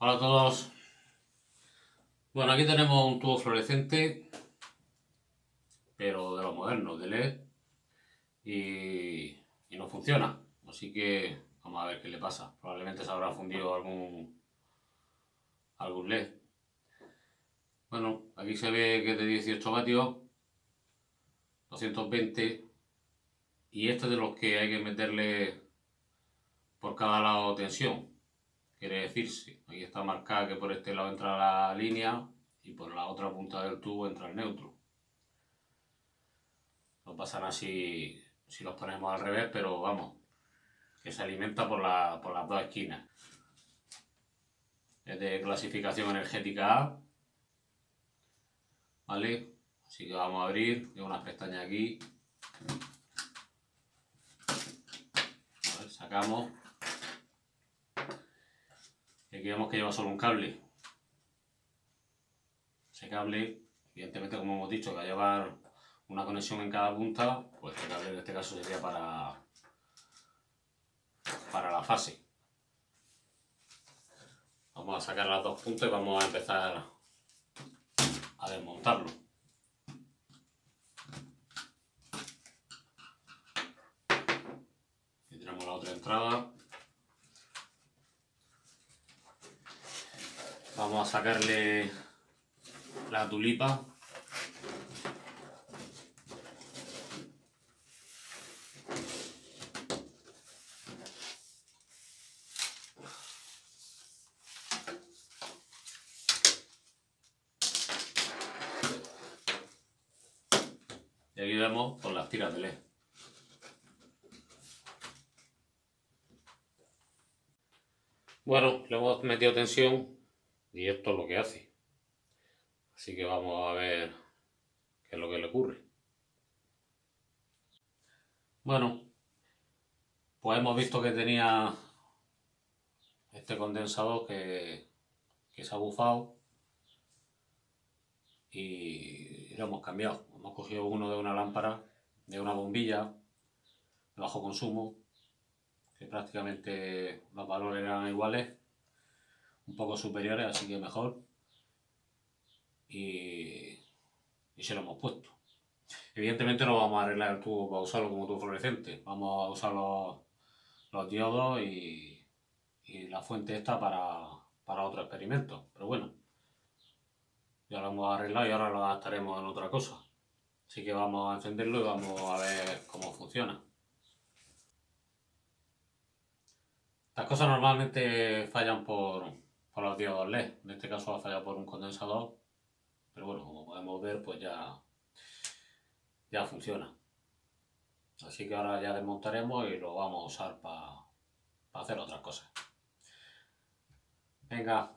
Hola a todos. Bueno, aquí tenemos un tubo fluorescente, pero de los modernos, de LED, y no funciona. Así que vamos a ver qué le pasa. Probablemente se habrá fundido algún LED. Bueno, aquí se ve que es de 18 vatios, 220, y este es de los que hay que meterle por cada lado tensión. Quiere decirse, aquí está marcada que por este lado entra la línea y por la otra punta del tubo entra el neutro. No pasará si los ponemos al revés, pero vamos, que se alimenta por las dos esquinas. Es de clasificación energética A, ¿vale? Así que vamos a abrir, hay unas pestañas aquí. A ver, sacamos. Y aquí vemos que lleva solo un cable. Ese cable, evidentemente, como hemos dicho, que va a llevar una conexión en cada punta, pues este cable en este caso sería para la fase. Vamos a sacar las dos puntas y vamos a empezar a desmontarlo. Aquí tenemos la otra entrada. Vamos a sacarle la tulipa. Y aquí vemos con las tiras de LED. Bueno, le hemos metido tensión y esto es lo que hace. Así que vamos a ver qué es lo que le ocurre. Bueno, pues hemos visto que tenía este condensador que se ha bufado y lo hemos cambiado. Hemos cogido uno de una lámpara, de una bombilla de bajo consumo, que prácticamente los valores eran iguales, un poco superiores, así que mejor, y se lo hemos puesto. Evidentemente no vamos a arreglar el tubo para usarlo como tubo fluorescente, vamos a usar los diodos y la fuente esta para otro experimento, pero bueno, ya lo hemos arreglado y ahora lo adaptaremos en otra cosa. Así que vamos a encenderlo y vamos a ver cómo funciona. Las cosas normalmente fallan por los diodos LED, en este caso ha fallado por un condensador, pero bueno, como podemos ver, pues ya funciona. Así que ahora ya desmontaremos y lo vamos a usar para hacer otras cosas. Venga.